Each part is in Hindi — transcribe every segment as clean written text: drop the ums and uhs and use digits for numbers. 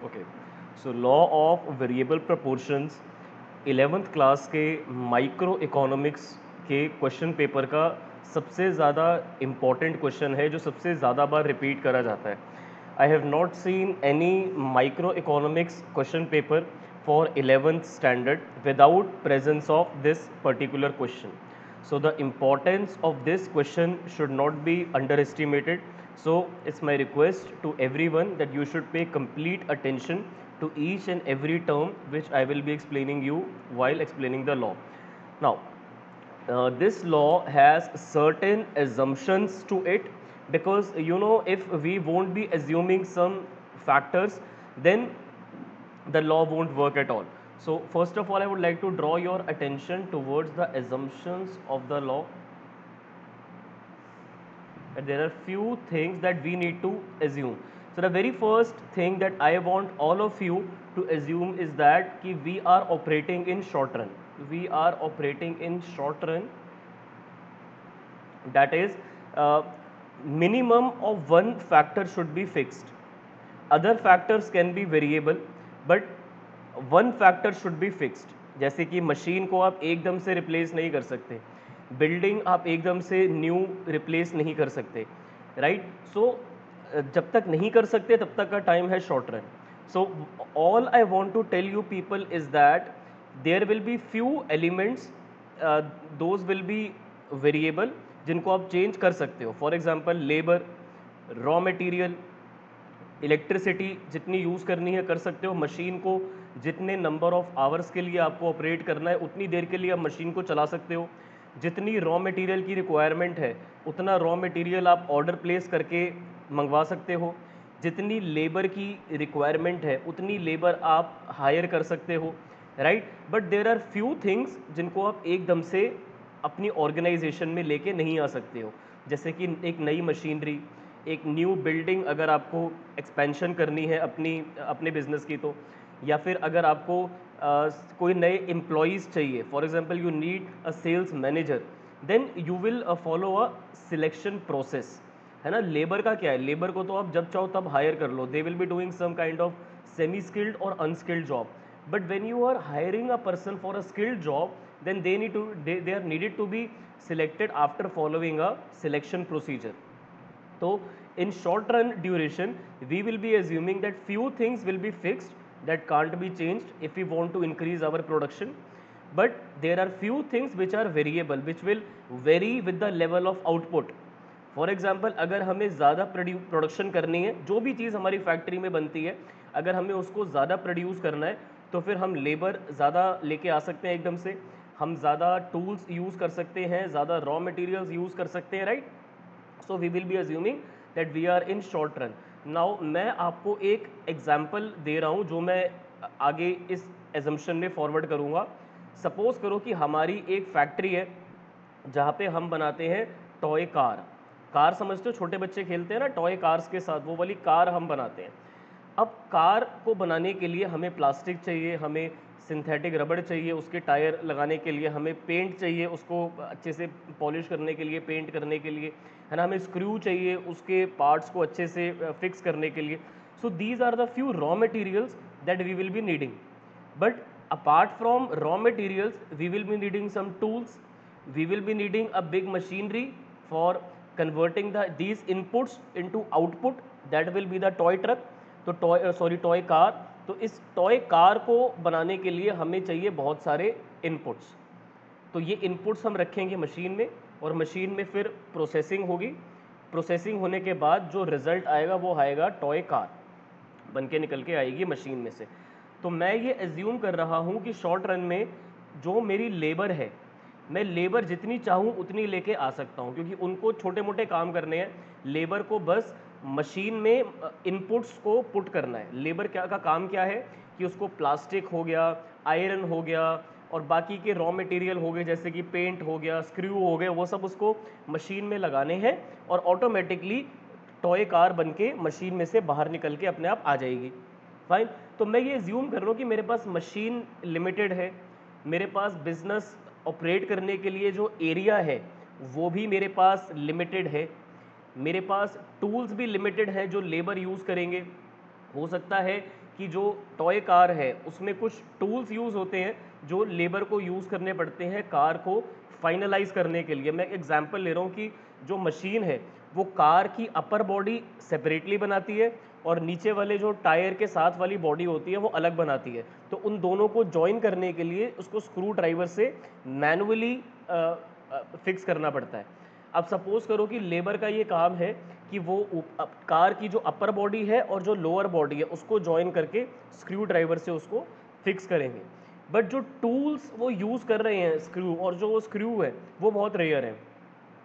Okay, so law of variable proportions 11th class के माइक्रो इकोनॉमिक्स के क्वेश्चन पेपर का सबसे ज़्यादा इम्पॉर्टेंट क्वेश्चन है, जो सबसे ज़्यादा बार रिपीट करा जाता है. I have not seen any micro economics question paper for 11th standard without presence of this particular question. So the importance of this question should not be underestimated. So it's my request to everyone that you should pay complete attention to each and every term which I will be explaining you while explaining the law. Now, this law has certain assumptions to it, because if we won't be assuming some factors, then the law won't work at all. So first of all, I would like to draw your attention towards the assumptions of the law. And there are few things that we need to assume. So the very first thing that I want all of you to assume is that we are operating in short run. We are operating in short run. That is, minimum of one factor should be fixed. Other factors can be variable, but one factor should be fixed. जैसे कि मशीन को आप एकदम से रिप्लेस नहीं कर सकते, बिल्डिंग आप एकदम से न्यू रिप्लेस नहीं कर सकते, राइट. सो जब तक नहीं कर सकते तब तक का टाइम है short run. So all I want to tell you people is that there will be few elements, those will be variable, जिनको आप चेंज कर सकते हो. For example labour, raw material, electricity जितनी यूज़ करनी है कर सकते हो. मशीन को जितने नंबर ऑफ आवर्स के लिए आपको ऑपरेट करना है उतनी देर के लिए आप मशीन को चला सकते हो. जितनी रॉ मटेरियल की रिक्वायरमेंट है उतना रॉ मटेरियल आप ऑर्डर प्लेस करके मंगवा सकते हो. जितनी लेबर की रिक्वायरमेंट है उतनी लेबर आप हायर कर सकते हो, right. But there are few things जिनको आप एकदम से अपनी ऑर्गेनाइजेशन में लेके नहीं आ सकते हो. जैसे कि एक नई मशीनरी, एक न्यू बिल्डिंग अगर आपको एक्सपेंशन करनी है अपने बिजनेस की, तो या फिर अगर आपको कोई नए एम्प्लॉयज़ चाहिए, for example you need a sales manager, then you will follow a selection process, है ना. लेबर का क्या है, लेबर को तो आप जब चाहो तब हायर कर लो, they will be doing some kind of semi skilled और unskilled job. But when you are hiring a person for a skilled job, then they are needed to be selected after following a selection procedure. So in short run duration we will be assuming that few things will be fixed that can't be changed if we want to increase our production, but there are few things which are variable, which will vary with the level of output. For example अगर हमें ज़्यादा प्रोडक्शन करनी है, जो भी चीज़ हमारी फैक्ट्री में बनती है, अगर हमें उसको ज़्यादा प्रोड्यूस करना है तो फिर हम लेबर ज़्यादा लेके आ सकते हैं एकदम से, हम ज़्यादा टूल्स यूज़ कर सकते हैं, ज़्यादा रॉ मटेरियल्स यूज़ कर सकते हैं, right. So we will be assuming that we are in short run. Now मैं आपको एक एग्जाम्पल दे रहा हूँ जो मैं आगे इस एजम्पशन में फॉरवर्ड करूँगा. सपोज करो कि हमारी एक फैक्ट्री है जहाँ पे हम बनाते हैं टॉय कार. कार समझते हो, छोटे बच्चे खेलते हैं ना टॉय कार्स के साथ, वो वाली कार हम बनाते हैं. अब कार को बनाने के लिए हमें प्लास्टिक चाहिए, हमें सिंथेटिक रबड़ चाहिए, उसके टायर लगाने के लिए हमें पेंट चाहिए, उसको अच्छे से पॉलिश करने के लिए, पेंट करने के लिए, है ना. हमें स्क्रू चाहिए उसके पार्ट्स को अच्छे से फिक्स करने के लिए. So these are the few raw materials that we will be needing. But apart from raw materials, we will be needing some tools. We will be needing a big machinery for converting these inputs into output. That will be the toy truck. तो टॉय कार. तो इस टॉय कार को बनाने के लिए हमें चाहिए बहुत सारे इनपुट्स. तो ये इनपुट्स हम रखेंगे मशीन में, और मशीन में फिर प्रोसेसिंग होगी. प्रोसेसिंग होने के बाद जो रिजल्ट आएगा वो आएगा टॉय कार, बन के निकल के आएगी मशीन में से. तो मैं ये एज्यूम कर रहा हूँ कि शॉर्ट रन में जो मेरी लेबर है, मैं लेबर जितनी चाहूँ उतनी लेके आ सकता हूँ, क्योंकि उनको छोटे मोटे काम करने हैं. लेबर को बस मशीन में इनपुट्स को पुट करना है. लेबर का काम क्या है कि उसको प्लास्टिक हो गया, आयरन हो गया, और बाकी के रॉ मटेरियल हो गए जैसे कि पेंट हो गया, स्क्रू हो गए, वो सब उसको मशीन में लगाने हैं, और ऑटोमेटिकली टॉय कार बन के मशीन में से बाहर निकल के अपने आप आ जाएगी. फाइन. तो मैं ये ज्यूम कर रहा हूँ कि मेरे पास मशीन लिमिटेड है, मेरे पास बिजनेस ऑपरेट करने के लिए जो एरिया है वो भी मेरे पास लिमिटेड है, मेरे पास टूल्स भी लिमिटेड है जो लेबर यूज़ करेंगे. हो सकता है कि जो टॉय कार है उसमें कुछ टूल्स यूज़ होते हैं जो लेबर को यूज़ करने पड़ते हैं कार को फाइनलाइज करने के लिए। मैं एग्जांपल ले रहा हूँ कि जो मशीन है वो कार की अपर बॉडी सेपरेटली बनाती है और नीचे वाले जो टायर के साथ वाली बॉडी होती है वो अलग बनाती है। तो उन दोनों को जॉइन करने के लिए उसको स्क्रू ड्राइवर से मैनुअली फिक्स करना पड़ता है। अब सपोज करो कि लेबर का ये काम है कि वो कार की जो अपर बॉडी है और जो लोअर बॉडी है उसको जॉइन करके स्क्रू ड्राइवर से उसको फिक्स करेंगे। बट जो टूल्स वो यूज़ कर रहे हैं स्क्रू, और जो वो स्क्रू है वो बहुत रेयर है,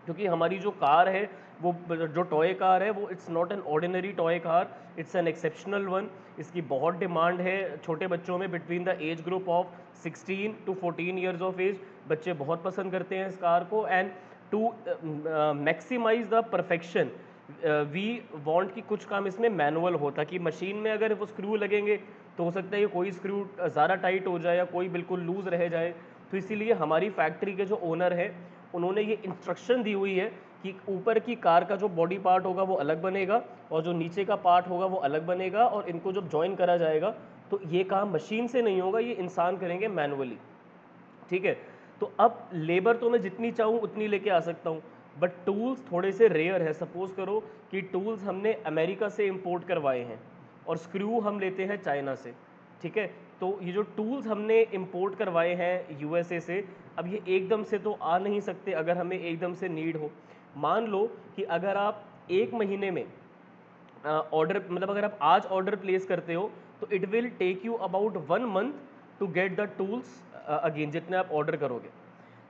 क्योंकि हमारी जो कार है वो जो टॉय कार है वो it's not an ordinary toy car, it's an exceptional one. इसकी बहुत डिमांड है छोटे बच्चों में, between the age group of 16 to 14 years of age बच्चे बहुत पसंद करते हैं इस कार को। And to maximise the perfection we want कि कुछ काम इसमें मैनुअल होता, कि मशीन में अगर वो स्क्रू लगेंगे तो हो सकता है कि कोई स्क्रू ज़्यादा टाइट हो जाए या कोई बिल्कुल लूज़ रह जाए। तो इसीलिए हमारी फैक्ट्री के जो ओनर है उन्होंने ये इंस्ट्रक्शन दी हुई है कि ऊपर की कार का जो बॉडी पार्ट होगा वो अलग बनेगा और जो नीचे का पार्ट होगा वो अलग बनेगा, और इनको जब ज्वाइन करा जाएगा तो ये काम मशीन से नहीं होगा, ये इंसान करेंगे मैनुअली। ठीक है, तो अब लेबर तो मैं जितनी चाहूँ उतनी लेके आ सकता हूँ, बट टूल्स थोड़े से रेयर है। सपोज करो कि टूल्स हमने अमेरिका से इंपोर्ट करवाए हैं और स्क्रू हम लेते हैं चाइना से। ठीक है, तो ये जो टूल्स हमने इंपोर्ट करवाए हैं यूएसए से, अब ये एकदम से तो आ नहीं सकते अगर हमें एकदम से नीड हो। मान लो कि अगर आप एक महीने में ऑर्डर, मतलब अगर आप आज ऑर्डर प्लेस करते हो तो it will take you about 1 month to get the tools again, जितने आप ऑर्डर करोगे।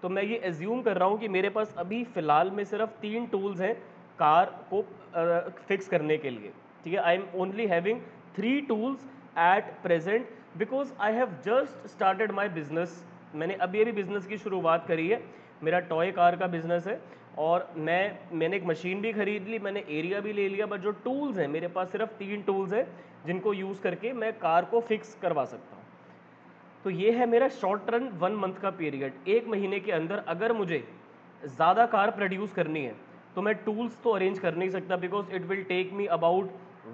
तो मैं ये एज्यूम कर रहा हूँ कि मेरे पास अभी फ़िलहाल में सिर्फ 3 टूल्स हैं कार को फिक्स करने के लिए। ठीक है, I am only having 3 tools at present because I have just started my business. मैंने अभी अभी बिजनेस की शुरुआत करी है, मेरा टॉय कार का बिजनेस है, और मैंने एक मशीन भी खरीद ली, मैंने एरिया भी ले लिया, बट जो टूल्स हैं मेरे पास सिर्फ 3 टूल्स हैं जिनको यूज़ करके मैं कार को फिक्स करवा सकता हूँ। तो ये है मेरा शॉर्ट रन 1 मंथ का पीरियड। एक महीने के अंदर अगर मुझे ज़्यादा कार प्रोड्यूस करनी है तो मैं टूल्स तो अरेंज कर नहीं सकता, because it will take me about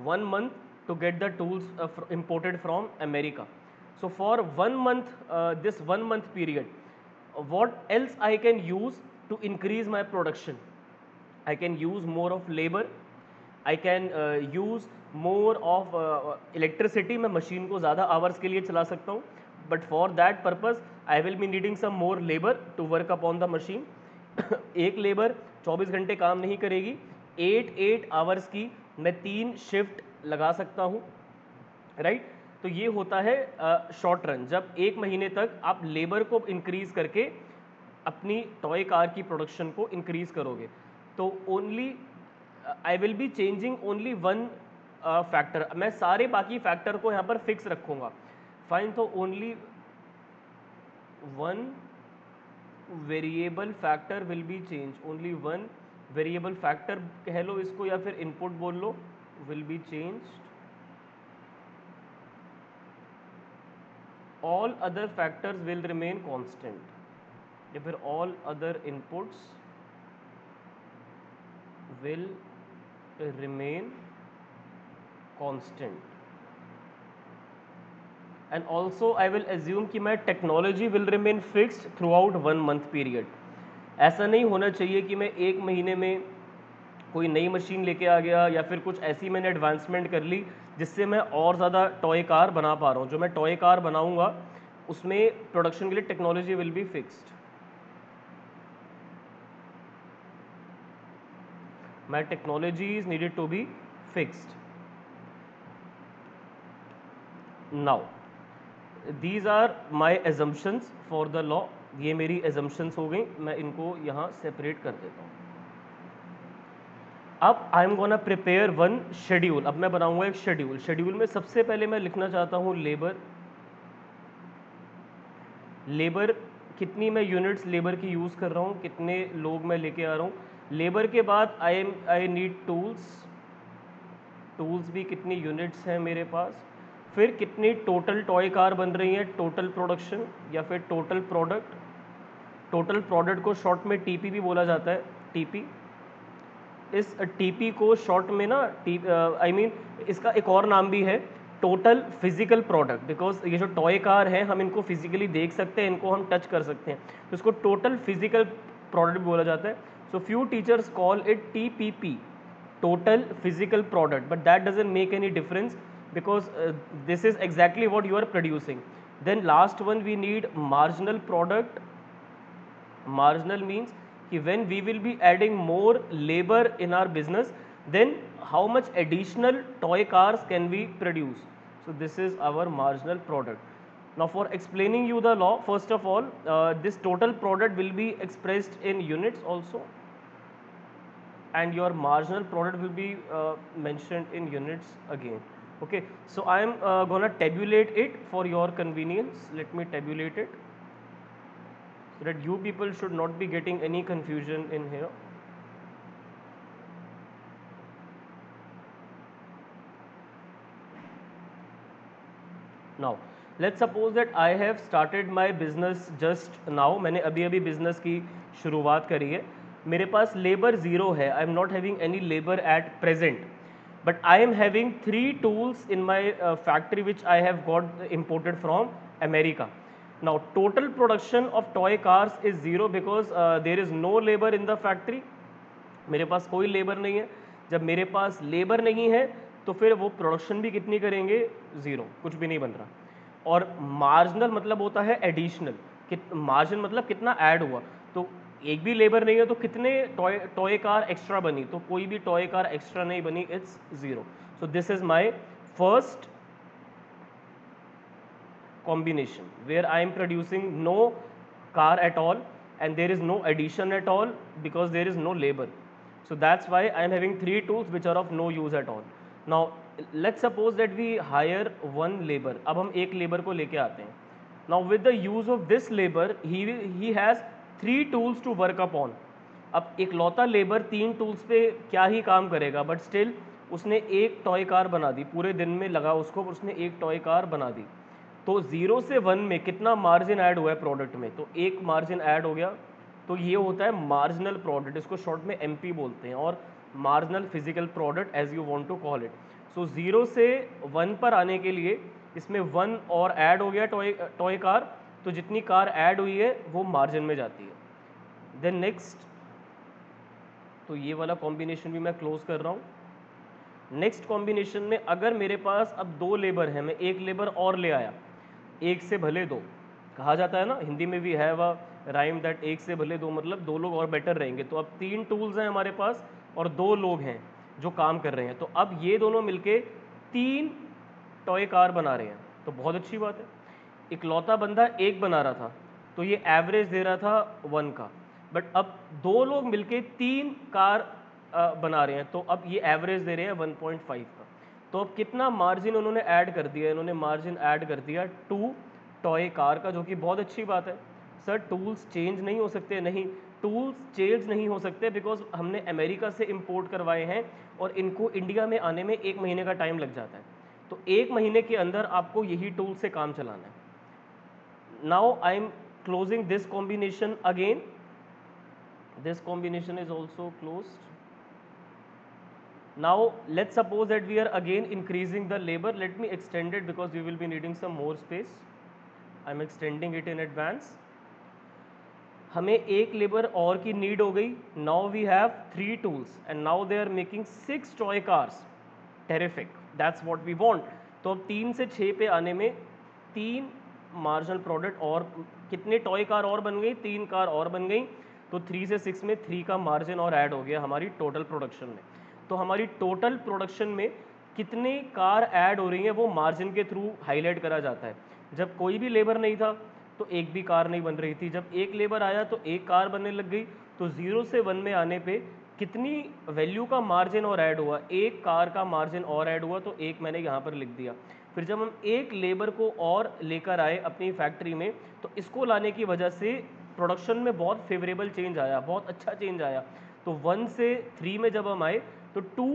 1 month to get the tools imported from America. So for 1 month, this 1 month period, what else I can use to increase my production? I can use more of labor, I can use more of electricity, मैं मशीन को ज़्यादा आवर्स के लिए चला सकता हूँ, but for that purpose I will be needing some more labour to work upon the machine. एक लेबर 24 घंटे काम नहीं करेगी, 8 आवर्स की मैं 3 शिफ्ट लगा सकता हूँ, राइट। तो ये होता है शॉर्ट रन, जब एक महीने तक आप लेबर को इंक्रीज करके अपनी टॉय कार की प्रोडक्शन को इंक्रीज करोगे। तो only I will be changing only one factor, मैं सारे बाकी फैक्टर को यहाँ पर फिक्स रखूँगा। फाइन, तो only one variable factor will be change, only one variable factor कह लो इसको या फिर इनपुट बोल लो, will be changed, all other factors will remain constant, या फिर all other inputs will remain constant, and also I will assume कि मैं technology will remain fixed throughout 1 month period। ऐसा नहीं होना चाहिए कि मैं एक महीने में कोई नई मशीन लेके आ गया या फिर कुछ ऐसी मैंने एडवांसमेंट कर ली जिससे मैं और ज़्यादा टॉय कार बना पा रहा हूँ। जो मैं टॉय कार बनाऊँगा उसमें प्रोडक्शन के लिए technology will be fixed. My technology is needed to be fixed. Now these are my assumptions for the law. ये मेरी एजम्पशंस हो गई, मैं इनको यहाँ सेपरेट कर देता हूँ। अब I am gonna prepare one schedule. अब मैं बनाऊंगा एक शेड्यूल। शेड्यूल में सबसे पहले मैं लिखना चाहता हूँ लेबर। लेबर कितनी मैं यूनिट्स लेबर की यूज़ कर रहा हूँ, कितने लोग मैं लेके आ रहा हूँ। लेबर के बाद आई नीड टूल्स। टूल्स भी कितनी यूनिट्स हैं मेरे पास। फिर कितनी टोटल टॉय कार बन रही हैं, टोटल प्रोडक्शन या फिर टोटल प्रोडक्ट। टोटल प्रोडक्ट को शॉर्ट में टीपी भी बोला जाता है, टीपी। इस टीपी को शॉर्ट में ना आई मीन इसका एक और नाम भी है, टोटल फिजिकल प्रोडक्ट, बिकॉज ये जो टॉय कार है हम इनको फिजिकली देख सकते हैं, इनको हम टच कर सकते हैं, तो इसको टोटल फिजिकल प्रोडक्ट बोला जाता है. So few teachers call it TPP, total physical product, but that doesn't make any difference because this is exactly what you are producing. Then last one we need marginal product. Marginal means कि when we will be adding more labor in our business, then how much additional toy cars can we produce. So this is our marginal product. Now for explaining you the law, first of all, this total product will be expressed in units also, and your marginal product will be mentioned in units again. Okay, so I am gonna tabulate it for your convenience. Let me tabulate it so that you people should not be getting any confusion in here. Now let's suppose that I have started my business just now. मैंने अभी अभी business की शुरुआत करी है, मेरे पास लेबर ज़ीरो है, I am not having any labour at present, but I am having 3 tools in my factory which I have got imported from America. Now total production of toy cars is zero because there is no labor in the factory. मेरे पास कोई लेबर नहीं है. जब मेरे पास लेबर नहीं है तो फिर वो प्रोडक्शन भी कितनी करेंगे, ज़ीरो, कुछ भी नहीं बन रहा. और मार्जिनल मतलब होता है एडिशनल, मार्जिन मतलब कितना ऐड हुआ. तो एक भी लेबर नहीं है तो कितने टॉय कार एक्स्ट्रा बनी, तो कोई भी टॉय कार एक्स्ट्रा नहीं बनी, it's zero. So this is my first combination where I am producing no car at all and there is no addition at all because there is no labor. So that's why I am having 3 tools which are of no use at all. Now let's suppose that we hire one labor. अब हम एक लेबर को लेके आते हैं. Now with the use of this labor he has 3 tools to work upon. अब एक लौता लेबर 3 टूल्स पे क्या ही काम करेगा, बट स्टिल उसने एक टॉय कार बना दी, पूरे दिन में लगा उसको, उसने एक टॉय कार बना दी. तो 0 से 1 में कितना मार्जिन ऐड हुआ है प्रोडक्ट में, तो एक मार्जिन ऐड हो गया. तो ये होता है मार्जिनल प्रोडक्ट, इसको शॉर्ट में MP बोलते हैं, और marginal physical product as you want to call it. So 0 से 1 पर आने के लिए इसमें 1 और ऐड हो गया टॉय कार, तो जितनी कार ऐड हुई है वो मार्जिन में जाती है. देन नेक्स्ट, तो ये वाला कॉम्बिनेशन भी मैं क्लोज कर रहा हूँ. नेक्स्ट कॉम्बिनेशन में अगर मेरे पास अब 2 लेबर हैं, मैं एक लेबर और ले आया, एक से भले दो कहा जाता है ना, हिंदी में भी है वह राइम दैट एक से भले दो, मतलब 2 लोग और बेटर रहेंगे. तो अब 3 टूल्स हैं हमारे पास और 2 लोग हैं जो काम कर रहे हैं, तो अब ये दोनों मिलके 3 टॉय कार बना रहे हैं, तो बहुत अच्छी बात है. इकलौता बंदा एक बना रहा था तो ये एवरेज दे रहा था 1 का, बट अब 2 लोग मिलके 3 कार बना रहे हैं, तो अब ये एवरेज दे रहे हैं 1.5 का. तो अब कितना मार्जिन उन्होंने ऐड कर दिया, इन्होंने मार्जिन ऐड कर दिया 2 टॉय कार का, जो कि बहुत अच्छी बात है. सर टूल्स चेंज नहीं हो सकते, नहीं, टूल्स चेंज नहीं हो सकते बिकॉज हमने अमेरिका से इंपोर्ट करवाए हैं और इनको इंडिया में आने में 1 महीने का टाइम लग जाता है. तो 1 महीने के अंदर आपको यही टूल से काम चलाना है. Now I am closing this combination again. This combination is also closed. Now let's suppose that we are again increasing the labor. Let me extend it because we will be needing some more space. I am extending it in advance. हमें एक लेबर और की नीड हो गई. Now we have 3 tools and now they are making 6 toy cars. Terrific. That's what we want. तो अब 3 से 6 पे आने में 3 मार्जिनल प्रोडक्ट और कितने टॉय कार और बन गई, 3 कार और बन गई. तो 3 से 6 में 3 का मार्जिन और ऐड हो गया हमारी टोटल प्रोडक्शन में. तो हमारी टोटल प्रोडक्शन में कितनी कार ऐड हो रही है वो मार्जिन के थ्रू हाईलाइट करा जाता है. जब कोई भी लेबर नहीं था तो एक भी कार नहीं बन रही थी, जब एक लेबर आया तो एक कार बनने लग गई. तो 0 से 1 में आने पे कितनी वैल्यू का मार्जिन और ऐड हुआ, एक कार का मार्जिन और ऐड हुआ, तो एक मैंने यहाँ पर लिख दिया. फिर जब हम एक लेबर को और लेकर आए अपनी फैक्ट्री में, तो इसको लाने की वजह से प्रोडक्शन में बहुत फेवरेबल चेंज आया, बहुत अच्छा चेंज आया. तो 1 से 3 में जब हम आए तो 2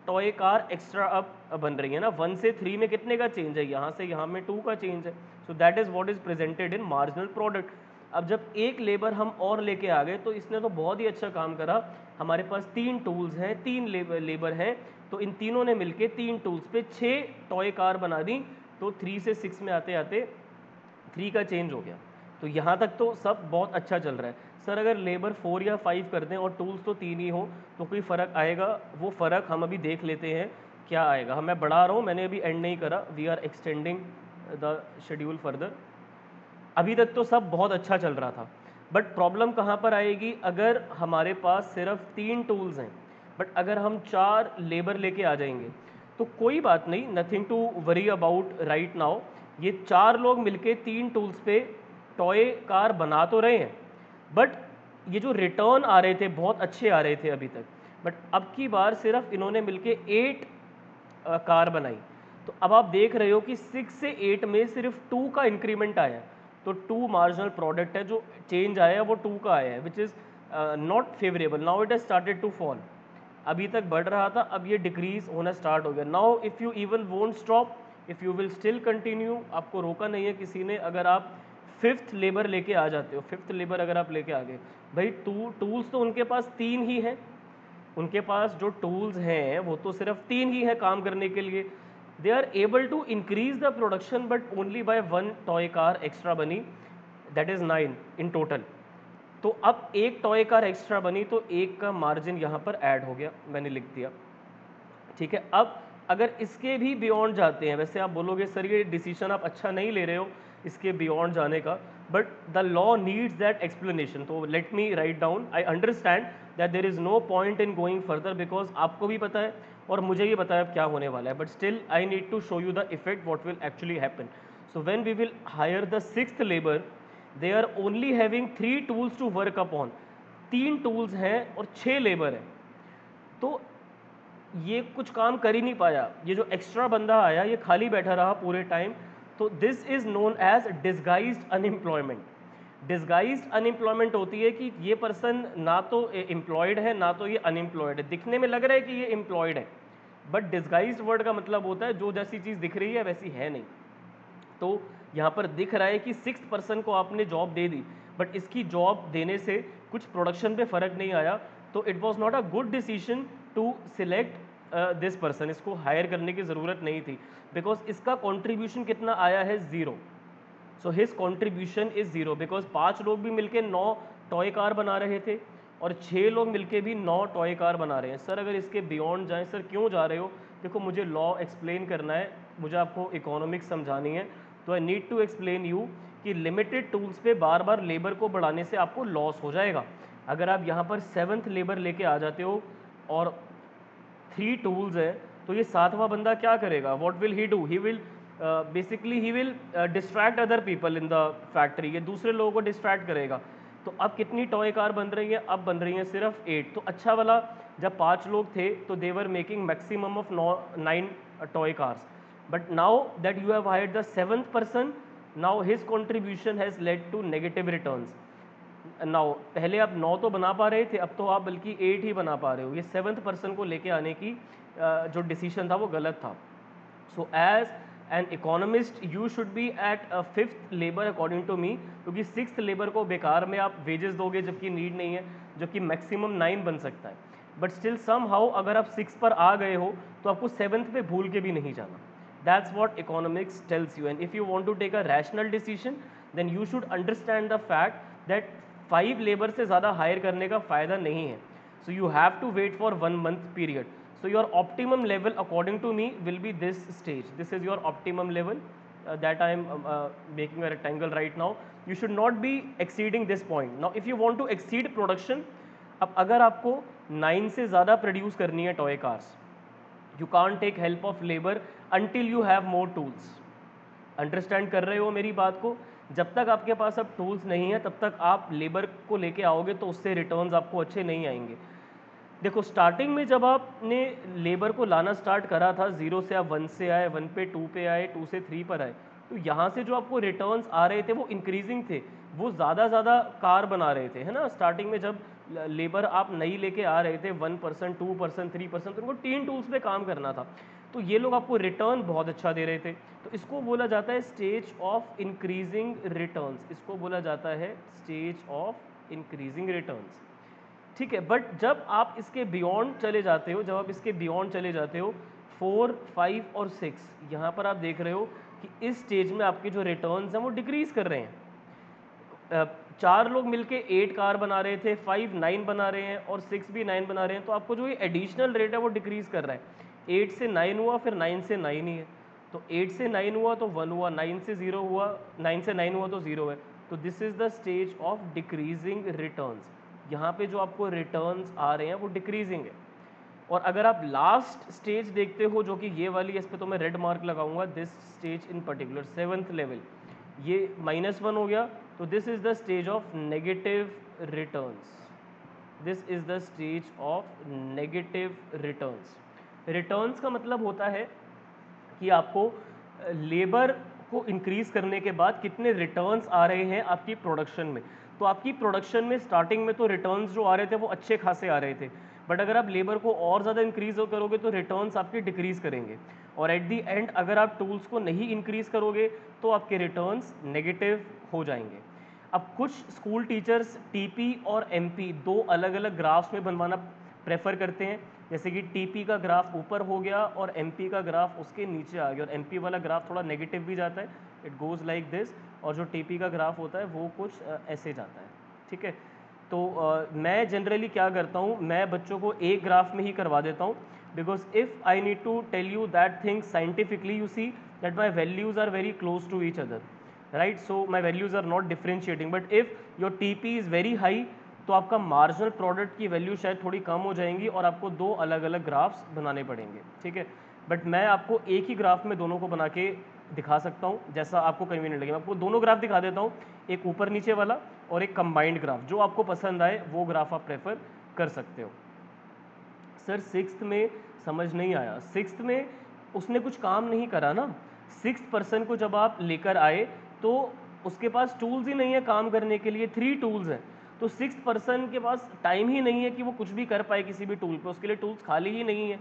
टॉय कार एक्स्ट्रा अब बन रही है ना. 1 से 3 में कितने का चेंज है, यहाँ से यहाँ में 2 का चेंज है. So that is what is presented in marginal product. अब जब एक लेबर हम और लेके आ गए तो इसने तो बहुत ही अच्छा काम करा. हमारे पास 3 टूल्स हैं, 3 लेबर हैं, तो इन तीनों ने मिलके 3 टूल्स पे 6 टॉय कार बना दी। तो 3 से 6 में आते आते 3 का चेंज हो गया। तो यहाँ तक तो सब बहुत अच्छा चल रहा है। सर अगर लेबर 4 या 5 कर दें और टूल्स तो 3 ही हो तो कोई फ़र्क आएगा? वो फ़र्क हम अभी देख लेते हैं क्या आएगा। मैं बढ़ा रहा हूँ, मैंने अभी एंड नहीं करा, we are extending the schedule further. अभी तक तो सब बहुत अच्छा चल रहा था, बट प्रॉब्लम कहाँ पर आएगी? अगर हमारे पास सिर्फ 3 टूल्स हैं, बट अगर हम 4 लेबर लेके आ जाएंगे तो कोई बात नहीं, nothing to worry about right now. ये 4 लोग मिलके 3 टूल्स पे टॉय कार बना तो रहे हैं, बट ये जो रिटर्न आ रहे थे बहुत अच्छे आ रहे थे अभी तक। बट अब की बार सिर्फ इन्होंने मिलके 8 कार बनाई। तो अब आप देख रहे हो कि 6 से 8 में सिर्फ 2 का इंक्रीमेंट आया है। तो 2 मार्जिनल प्रोडक्ट है, जो चेंज आया है वो 2 का आया है, which is not favourable. Now it has started to fall. अभी तक बढ़ रहा था, अब ये डिक्रीज होना स्टार्ट हो गया। Now if you even won't stop, if you will still continue, आपको रोका नहीं है किसी ने। अगर आप 5th लेबर लेके आ जाते हो, 5th लेबर अगर आप लेके आ गए, भाई टूल्स तो उनके पास 3 ही हैं, उनके पास जो टूल्स हैं वो तो सिर्फ 3 ही है काम करने के लिए। They are able to increase the production but only by 1 toy car extra बनी, दैट इज़ 9 इन टोटल। तो अब एक टॉय कार एक्स्ट्रा बनी तो एक का मार्जिन यहाँ पर ऐड हो गया, मैंने लिख दिया, ठीक है। अब अगर इसके भी बियॉन्ड जाते हैं, वैसे आप बोलोगे सर ये डिसीजन आप अच्छा नहीं ले रहे हो इसके बियॉन्ड जाने का, but the law needs that explanation. तो let me write down, I understand that there is no point in going further, because आपको भी पता है और मुझे भी पता है अब क्या होने वाला है, but still I need to show you the effect what will actually happen. So when we will hire the 6th labour, they are only having 3 tools to work upon. 3 tools हैं और 6 लेबर है, तो ये कुछ काम कर ही नहीं पाया। ये जो एक्स्ट्रा बंदा आया ये खाली बैठा रहा पूरे टाइम। तो this is known as disguised unemployment. Disguised unemployment होती है कि ये पर्सन ना तो एम्प्लॉयड है ना तो ये अनएम्प्लॉयड है, दिखने में लग रहा है कि ये एम्प्लॉयड है, बट डिस्गाइज्ड वर्ड का मतलब होता है जो जैसी चीज़ दिख रही है वैसी है नहीं। तो यहाँ पर दिख रहा है कि 6th पर्सन को आपने जॉब दे दी, बट इसकी जॉब देने से कुछ प्रोडक्शन पे फ़र्क नहीं आया। तो it was not a good decision to select this person. इसको हायर करने की ज़रूरत नहीं थी, बिकॉज इसका कॉन्ट्रीब्यूशन कितना आया है? 0। So his contribution is 0, because 5 लोग भी मिलके 9 टॉय कार बना रहे थे और 6 लोग मिलके भी 9 टॉय कार बना रहे हैं। सर अगर इसके बियॉन्ड जाएं, सर क्यों जा रहे हो? देखो मुझे लॉ एक्सप्लेन करना है, मुझे आपको इकोनॉमिक्स समझानी है, तो I need to explain you कि लिमिटेड टूल्स पे बार बार लेबर को बढ़ाने से आपको लॉस हो जाएगा। अगर आप यहाँ पर 7th लेबर लेके आ जाते हो और 3 टूल्स हैं, तो ये 7वां बंदा क्या करेगा? What will he do? He will basically he will distract other people in the factory. ये दूसरे लोगों को डिस्ट्रैक्ट करेगा। तो अब कितनी टॉय कार बन रही है? अब बन रही हैं सिर्फ 8। तो अच्छा वाला, जब 5 लोग थे तो they're making maximum of 9 toy cars, but now that you have hired the 7th person, now his contribution has led to negative returns. Now पहले आप 9 तो बना पा रहे थे, अब तो आप बल्कि 8 ही बना पा रहे हो। ये 7th पर्सन को लेके आने की जो डिसीजन था वो गलत था। So as an economist you should be at 5th labour according to me, क्योंकि 6th लेबर को बेकार में आप वेजेस दोगे जबकि नीड नहीं है, जो कि मैक्सिमम 9 बन सकता है। बट स्टिल सम हाउ अगर आप 6 पर आ गए हो तो आपको 7th पे भूल के भी नहीं जाना। That's what economics tells you, and if you want to take a rational decision then you should understand the fact that 5 labour से ज़्यादा हायर करने का फ़ायदा नहीं है। So you have to wait for 1 month period. So your optimum level according to me will be this stage. This is your optimum level that I am making a rectangle right now. You should not be exceeding this point. Now if you want to exceed production, अब अगर आपको 9 से ज़्यादा प्रोड्यूस करनी है toy cars, you can't take help of labor until you have more tools. Understand कर रहे हो मेरी बात को? जब तक आपके पास अब टूल्स नहीं है तब तक आप लेबर को लेके आओगे तो उससे रिटर्न्स आपको अच्छे नहीं आएंगे। देखो स्टार्टिंग में जब आपने लेबर को लाना स्टार्ट करा था, 0 से आप 1 से आए, 1 पे 2 पे आए, 2 से 3 पर आए, तो यहाँ से जो आपको रिटर्न्स आ रहे थे वो इंक्रीजिंग थे, वो ज़्यादा कार बना रहे थे, है ना। स्टार्टिंग में जब लेबर आप नई लेके आ रहे थे 1%, 2%, 3%, तो उनको 3 टूल्स पे काम करना था, तो ये लोग आपको रिटर्न बहुत अच्छा दे रहे थे। तो इसको बोला जाता है स्टेज ऑफ इंक्रीजिंग रिटर्न्स, इसको बोला जाता है स्टेज ऑफ इंक्रीजिंग रिटर्न्स। ठीक है, बट जब आप इसके बियॉन्ड चले जाते हो, जब आप इसके बियॉन्ड चले जाते हो 4, 5 और 6, यहाँ पर आप देख रहे हो कि इस स्टेज में आपके जो रिटर्न्स हैं वो डिक्रीज कर रहे हैं। 4 लोग मिलके 8 कार बना रहे थे, 5 9 बना रहे हैं और 6 भी 9 बना रहे हैं, तो आपको जो ये एडिशनल रेट है वो डिक्रीज कर रहा है। 8 से 9 हुआ, फिर 9 से 9 ही है, तो 8 से 9 हुआ तो 1 हुआ, 9 से 0 हुआ, 9 से 9 हुआ तो 0 है। तो this is the stage of decreasing returns. यहाँ पे जो आपको रिटर्न्स आ रहे हैं वो डिक्रीजिंग है। और अगर आप लास्ट स्टेज देखते हो जो कि ये वाली, इस पे तो मैं रेड मार्क लगाऊंगा, this stage in particular 7th level, ये -1 हो गया, तो this is the stage of negative returns. This is the stage of negative returns. Returns का मतलब होता है कि आपको लेबर को इंक्रीज करने के बाद कितने रिटर्न्स आ रहे हैं आपकी प्रोडक्शन में। तो आपकी प्रोडक्शन में स्टार्टिंग में तो रिटर्न्स जो आ रहे थे वो अच्छे खासे आ रहे थे, बट अगर आप लेबर को और ज़्यादा इंक्रीज करोगे तो रिटर्न्स आपके डिक्रीज करेंगे, और एट दी एंड अगर आप टूल्स को नहीं इंक्रीज करोगे तो आपके रिटर्न्स नेगेटिव हो जाएंगे। अब कुछ स्कूल टीचर्स टीपी और एमपी दो अलग अलग ग्राफ्स में बनवाना प्रेफर करते हैं, जैसे कि टीपी का ग्राफ ऊपर हो गया और एमपी का ग्राफ उसके नीचे आ गया, और एमपी वाला ग्राफ थोड़ा नेगेटिव भी जाता है, इट गोज़ लाइक दिस, और जो टीपी का ग्राफ होता है वो कुछ ऐसे जाता है। ठीक है, तो मैं जनरली क्या करता हूँ, मैं बच्चों को एक ग्राफ में ही करवा देता हूँ, because if I need to tell you that thing scientifically, you see that my values are very close to each other, right, so my values are not differentiating, but if your TP is very high तो आपका मार्जिनल प्रोडक्ट की वैल्यू शायद थोड़ी कम हो जाएंगी और आपको दो अलग अलग ग्राफ्स बनाने पड़ेंगे। ठीक है, बट मैं आपको एक ही ग्राफ में दोनों को बना के दिखा सकता हूँ, जैसा आपको कन्वीनियंट लगे। मैं आपको दोनों ग्राफ दिखा देता हूँ, एक ऊपर नीचे वाला और एक कंबाइंड ग्राफ, जो आपको पसंद आए वो ग्राफ आप प्रेफर कर सकते हो। सर 6th में समझ नहीं आया, 6th में उसने कुछ काम नहीं करा ना। 6th पर्सन को जब आप लेकर आए तो उसके पास टूल्स ही नहीं है काम करने के लिए, 3 टूल्स हैं, तो 6th पर्सन के पास टाइम ही नहीं है कि वो कुछ भी कर पाए किसी भी टूल पे, उसके लिए टूल्स खाली ही नहीं है।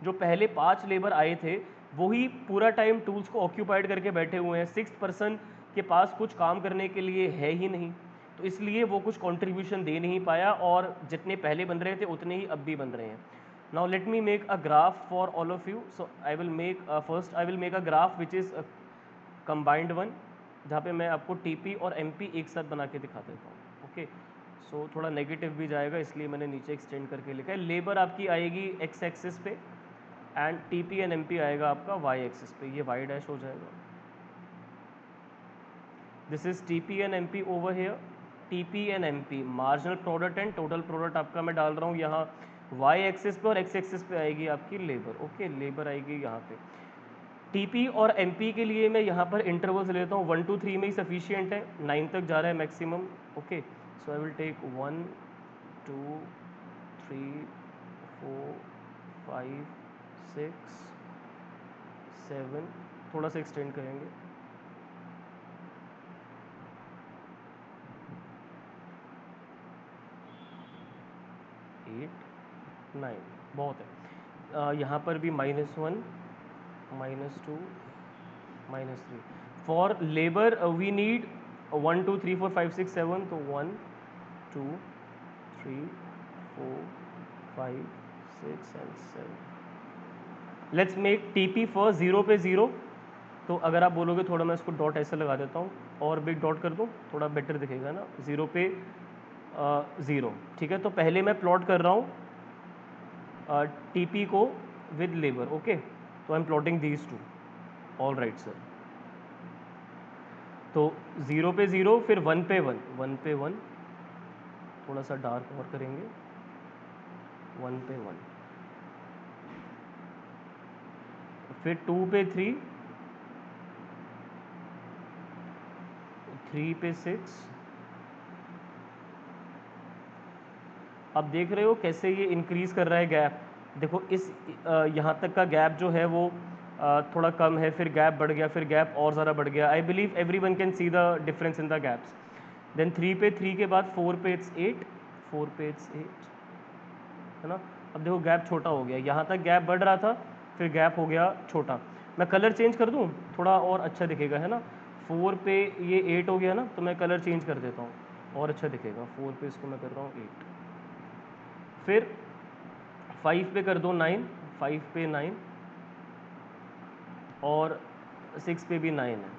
जो पहले 5 लेबर आए थे वही पूरा टाइम टूल्स को ऑक्यूपाइड करके बैठे हुए हैं, 6th पर्सन के पास कुछ काम करने के लिए है ही नहीं, तो इसलिए वो कुछ कंट्रीब्यूशन दे नहीं पाया, और जितने पहले बन रहे थे उतने ही अब भी बन रहे हैं। Now let me make a graph for all of you. So I will make first I will make a graph which is a combined one, जहाँ पे मैं आपको TP और MP एक साथ बना के दिखा देता हूँ। ओके, सो थोड़ा नेगेटिव भी जाएगा इसलिए मैंने नीचे एक्सटेंड करके लिखा है। लेबर आपकी आएगी x एक्सिस पे एंड TP एंड MP आएगा आपका y एक्सिस पे, ये y डैश हो जाएगा। This is TP and MP over here, TP and MP marginal product and total product आपका मैं डाल रहा हूँ यहाँ y एक्सिस पे, और x एक्सिस पे आएगी आपकी लेबर। ओके, लेबर आएगी यहाँ पे। TP और MP के लिए मैं यहाँ पर इंटरवल्स लेता हूँ, 1 2 3 में ही सफिशियंट है, 9 तक जा रहा है maximum. Okay, so I will take 1 2 3 4 5 6 7, थोड़ा सा एक्सटेंड करेंगे, 8 9, बहुत है। यहाँ पर भी -1 -2 -3 फॉर लेबर वी नीड 1 2 3 4 5 6 7, तो 1 2 3 4 5 6 and 7। Let's make TP first 0 पे 0, तो अगर आप बोलोगे थोड़ा मैं इसको डॉट ऐसे लगा देता हूँ और बिग डॉट कर दूँ, थोड़ा बेटर दिखेगा ना, 0 पे 0। ठीक है, तो पहले मैं प्लॉट कर रहा हूँ TP को विद लेबर। ओके, तो I am plotting these two. All right sir, तो 0 पे 0, फिर 1 पे 1, 1 पे 1, थोड़ा सा डार्क और करेंगे, 1 पे 1, फिर 2 पे 3, 3 पे 6। आप देख रहे हो कैसे ये इंक्रीज कर रहा है गैप। देखो इस यहाँ तक का गैप जो है वो थोड़ा कम है, फिर गैप बढ़ गया, फिर गैप और ज़्यादा बढ़ गया। I believe every one can see the difference in the gaps. Then 3 पे 3 के बाद 4 पे इट्स 8, 4 पे इट्स 8, है ना। अब देखो गैप छोटा हो गया, यहाँ तक गैप बढ़ रहा था, फिर गैप हो गया छोटा। मैं कलर चेंज कर दूँ, थोड़ा और अच्छा दिखेगा, है ना। 4 पे ये 8 हो गया ना, तो मैं कलर चेंज कर देता हूँ और अच्छा दिखेगा। 4 पे इसको मैं कर रहा हूँ 8। फिर 5 पे कर दो 9, 5 पे 9 और 6 पे भी 9 है,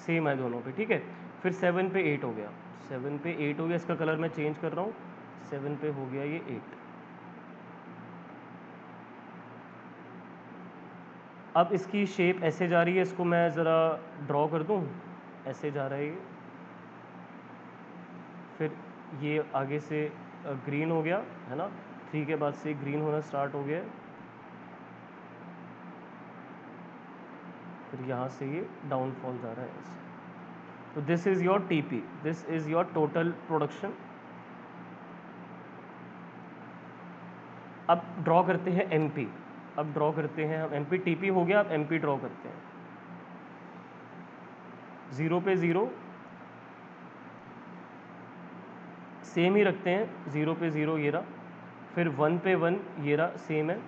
सेम है दोनों पे, ठीक है। फिर 7 पे 8 हो गया, 7 पे 8 हो गया, इसका कलर मैं चेंज कर रहा हूँ, 7 पे हो गया ये 8। अब इसकी शेप ऐसे जा रही है, इसको मैं ज़रा ड्रॉ कर दूँ, ऐसे जा रहा है ये। फिर ये आगे से ग्रीन हो गया है ना, 3 के बाद से ग्रीन होना स्टार्ट हो गया है। फिर यहाँ से ये डाउनफॉल जा रहा है ऐसे। तो this is your TP, this is your total production. अब ड्रॉ करते हैं एमपी, अब ड्रॉ करते हैं हम एमपी। टीपी हो गया, अब एमपी ड्रॉ करते हैं। 0 पे 0 सेम ही रखते हैं, 0 पे 0 ये रहा। फिर 1 पे 1 ये रहा, सेम है।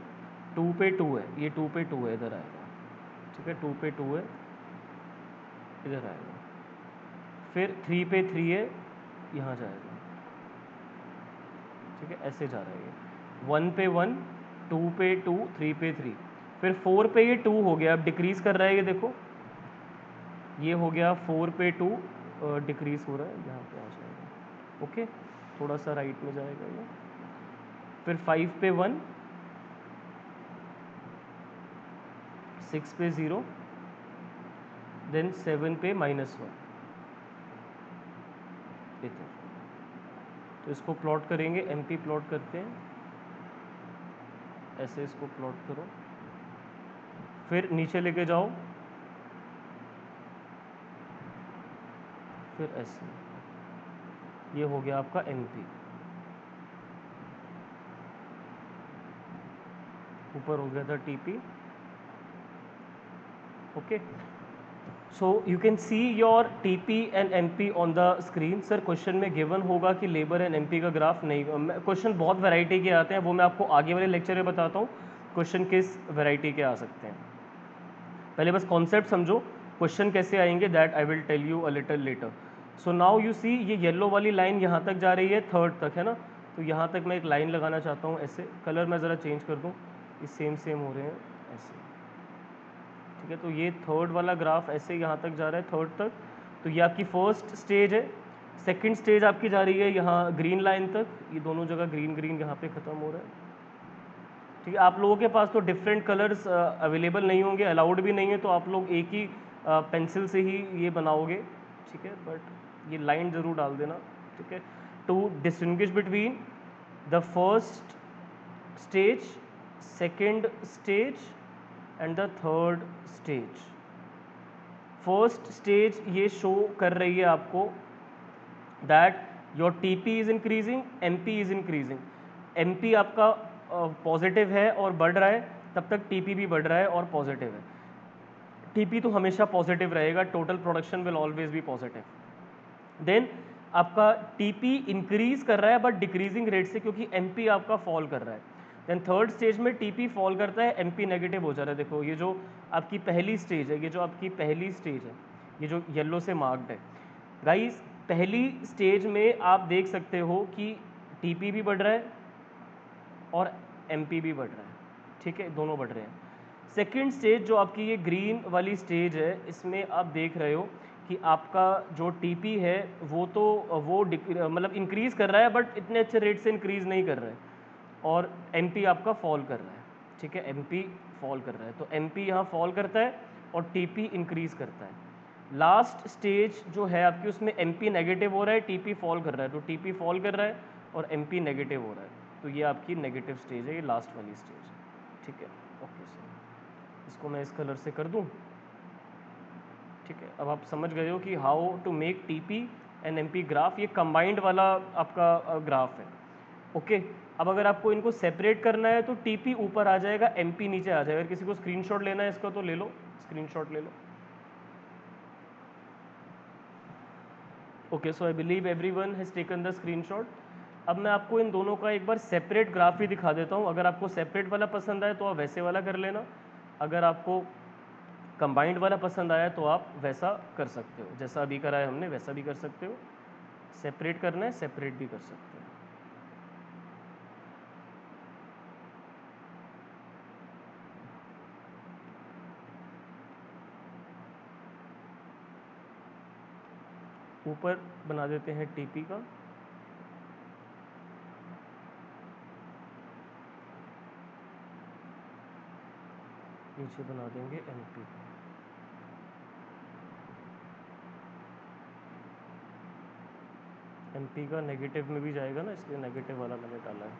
2 पे 2 है, ये 2 पे 2 है, इधर आएगा, ठीक है। 2 पे 2 है, इधर आएगा। फिर 3 पे 3 है, यहाँ जाएगा, ठीक है। ऐसे जा रहा है ये। 1 पे 1, 2 पे 2, 3 पे 3। फिर 4 पे ये 2 हो गया, अब डिक्रीज़ कर रहा है ये, देखो ये हो गया 4 पे 2 डिक्रीज़ हो रहा है, यहाँ पे आ जाएगा, ओके। थोड़ा सा राइट में जाएगा ये। फिर 5 पे 1, 6 पे 0, देन 7 पे -1 इधर। तो इसको प्लॉट करेंगे, एमपी प्लॉट करते हैं, ऐसे इसको प्लॉट करो। फिर नीचे लेके जाओ, फिर ऐसे, ये हो गया आपका एमपी। ऊपर हो गया था TP, okay. So you can see your TP and MP on the screen. Sir question में गिवन होगा कि लेबर एंड एमपी का ग्राफ नहीं, क्वेश्चन बहुत वैरायटी के आते हैं, वो मैं आपको आगे वाले लेक्चर में बताता हूँ क्वेश्चन किस वैरायटी के आ सकते हैं। पहले बस कॉन्सेप्ट समझो, क्वेश्चन कैसे आएंगे that I will tell you a little later. So now you see, ये येलो वाली लाइन यहाँ तक जा रही है, थर्ड तक है ना। तो यहाँ तक मैं एक लाइन लगाना चाहता हूँ ऐसे, कलर मैं ज़रा चेंज कर दूँ, ये सेम हो रहे हैं ऐसे, ठीक है। तो ये थर्ड वाला ग्राफ ऐसे यहाँ तक जा रहा है, थर्ड तक। तो ये आपकी फर्स्ट स्टेज है। सेकंड स्टेज आपकी जा रही है यहाँ ग्रीन लाइन तक, ये दोनों जगह ग्रीन ग्रीन यहाँ पे ख़त्म हो रहा है, ठीक है। आप लोगों के पास तो डिफरेंट कलर्स अवेलेबल नहीं होंगे, अलाउड भी नहीं है, तो आप लोग एक ही पेंसिल से ही ये बनाओगे, ठीक है। बट ये लाइन ज़रूर डाल देना, ठीक है, to distinguish between the first stage, second stage and the third stage. First stage ये शो कर रही है आपको that your TP is increasing, MP is increasing. MP आपका पॉजिटिव है और बढ़ रहा है, तब तक टीपी भी बढ़ रहा है और पॉजिटिव है। टीपी तो हमेशा पॉजिटिव रहेगा, total production will always be positive. Then आपका टीपी इंक्रीज कर रहा है बट डिक्रीजिंग रेट से, क्योंकि एमपी आपका फॉल कर रहा है। देन थर्ड स्टेज में टीपी फॉल करता है, एमपी नेगेटिव हो जा रहा है। देखो ये जो आपकी पहली स्टेज है, ये जो आपकी पहली स्टेज है, ये जो येलो से मार्क्ड है गाइस, पहली स्टेज में आप देख सकते हो कि टीपी भी बढ़ रहा है और एमपी भी बढ़ रहा है, ठीक है, दोनों बढ़ रहे हैं। सेकेंड स्टेज जो आपकी ये ग्रीन वाली स्टेज है, इसमें आप देख रहे हो कि आपका जो टीपी है वो तो वो मतलब इंक्रीज़ कर रहा है बट इतने अच्छे रेट से इंक्रीज़ नहीं कर रहा है, और एमपी आपका फॉल कर रहा है, ठीक है, एमपी फॉल कर रहा है। तो एमपी यहाँ फॉल करता है और टीपी इंक्रीज़ करता है। लास्ट स्टेज जो है आपकी, उसमें एमपी नेगेटिव हो रहा है, टीपी फॉल कर रहा है, तो टीपी फॉल कर रहा है और एमपी नेगेटिव हो रहा है, तो ये आपकी नेगेटिव स्टेज है, ये लास्ट वाली स्टेज, ठीक है। ओके सर, इसको मैं इस कलर से कर दूं, ठीक है। अब आप समझ गए हो कि how to make TP and MP graph, ये कंबाइंड वाला आपका ग्राफ है, ओके। अब अगर आपको इनको सेपरेट करना है तो टीपी ऊपर आ जाएगा, एमपी नीचे आ जाएगा। अगर किसी को स्क्रीनशॉट लेना है इसका तो ले लो, स्क्रीनशॉट ले लो। Okay, so I believe everyone has taken the screenshot. अब मैं आपको इन दोनों का एक बार सेपरेट ग्राफ भी दिखा देता हूँ। अगर आपको सेपरेट वाला पसंद आए तो आप वैसे वाला कर लेना, अगर आपको कंबाइंड वाला पसंद आया तो आप वैसा कर सकते हो, जैसा अभी करा है हमने वैसा भी कर सकते हो। सेपरेट करना है, सेपरेट भी कर सकते हो। ऊपर बना देते हैं टीपी का, नीचे बना देंगे एमपी। एमपी का नेगेटिव में भी जाएगा ना, इसलिए नेगेटिव वाला मैंने डाला है।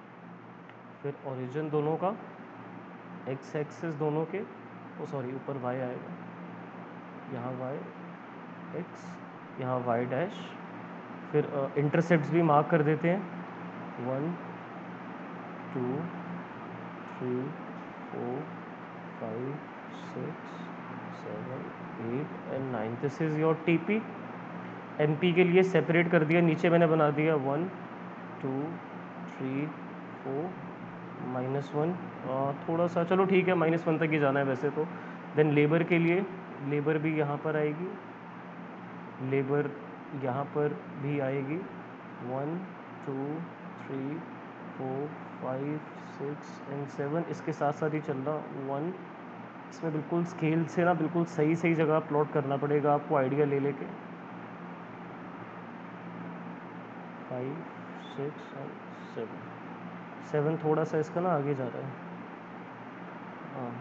फिर ओरिजिन दोनों का, एक्स एक्सिस दोनों के, ओ सॉरी ऊपर वाई आएगा, यहाँ वाई एक्स, यहाँ वाई डैश। फिर इंटरसेप्ट्स भी मार्क कर देते हैं, 1 2 3 4 5 6 7 8 and 9। This is your TP. MP के लिए सेपरेट कर दिया, नीचे मैंने बना दिया 1 2 3 4 -1, थोड़ा सा चलो ठीक है, -1 तक ही जाना है वैसे तो। देन लेबर के लिए, लेबर भी यहाँ पर आएगी, लेबर यहाँ पर भी आएगी, 1 2 3 4 5 6 एंड 7। इसके साथ साथ ही चल रहा 1। इसमें बिल्कुल स्केल से ना बिल्कुल सही सही जगह प्लॉट करना पड़ेगा आपको, आइडिया ले लेके। 5 6 और 7 थोड़ा सा इसका ना आगे जा रहा है, हाँ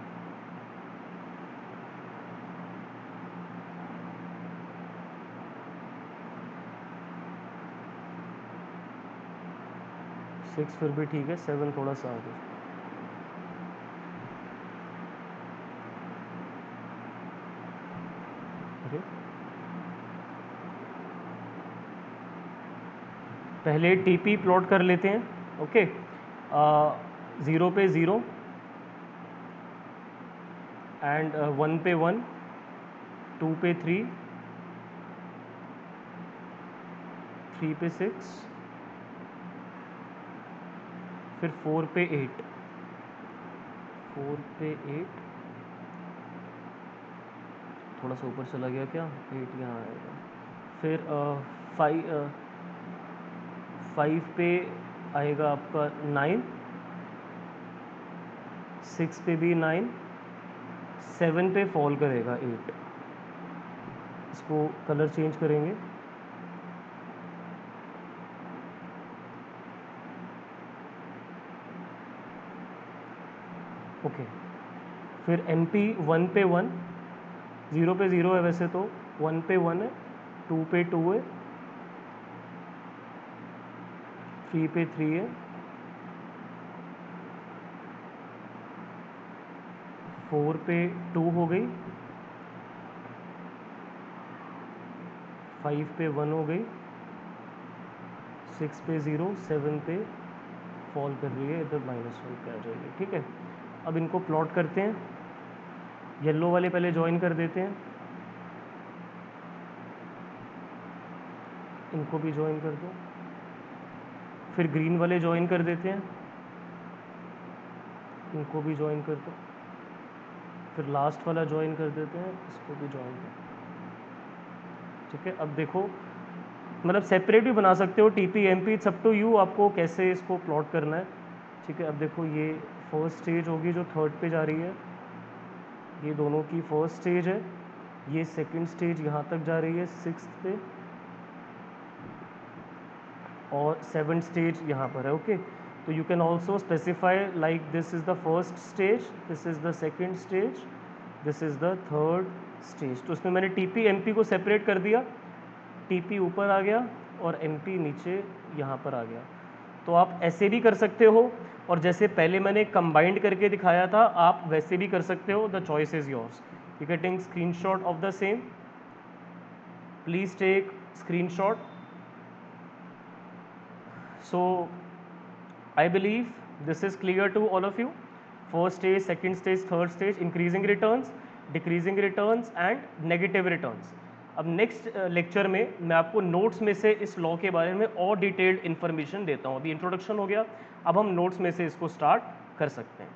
6 फिर भी ठीक है, 7 थोड़ा सा आगे। अरे पहले टीपी प्लॉट कर लेते हैं, ओके। 0 पे 0 एंड 1 पे 1, 2 पे 3, 3 पे 6, फिर 4 पे 8, 4 पे 8, थोड़ा सा ऊपर चला गया क्या, 8 यहाँ आएगा। फिर 5 पे आएगा आपका 9, 6 पे भी 9, 7 पे फॉल करेगा 8। इसको कलर चेंज करेंगे, ओके। फिर एमपी 1 पे 1, 0 पे 0 है वैसे तो, 1 पे 1 है, 2 पे 2 है, 3 पे 3 है, 4 पे 2 हो गई, 5 पे 1 हो गई, 6 पे 0, 7 पे फॉल कर रही है, इधर -1 पे आ जाएगी, ठीक है। अब इनको प्लॉट करते हैं, येलो वाले पहले ज्वाइन कर देते हैं, इनको भी ज्वाइन कर दो। फिर ग्रीन वाले ज्वाइन कर देते हैं, इनको भी ज्वाइन कर दो। फिर लास्ट वाला ज्वाइन कर देते हैं, इसको भी ज्वाइन कर दो, ठीक है। अब देखो, मतलब सेपरेट भी बना सकते हो TP MP, it's up to you, आपको कैसे इसको प्लॉट करना है, ठीक है। अब देखो ये फर्स्ट स्टेज होगी जो थर्ड पे जा रही है, ये दोनों की फर्स्ट स्टेज है, ये सेकंड स्टेज यहाँ तक जा रही है 6th पे, और 7th स्टेज यहाँ पर है, ओके। तो you can also specify like this is the first stage, this is the second stage, this is the third stage. तो इसमें मैंने टीपी एमपी को सेपरेट कर दिया, टीपी ऊपर आ गया और एमपी नीचे यहाँ पर आ गया। तो आप ऐसे भी कर सकते हो, और जैसे पहले मैंने कंबाइंड करके दिखाया था, आप वैसे भी कर सकते हो। The choice is yours. You can take screenshot of the same, please take screenshot. So I believe this is clear to all of you. First stage, second stage, third stage, increasing returns, decreasing returns and negative returns. अब नेक्स्ट लेक्चर में मैं आपको नोट्स में से इस लॉ के बारे में और डिटेल्ड इन्फॉर्मेशन देता हूँ। अभी इंट्रोडक्शन हो गया, अब हम नोट्स में से इसको स्टार्ट कर सकते हैं।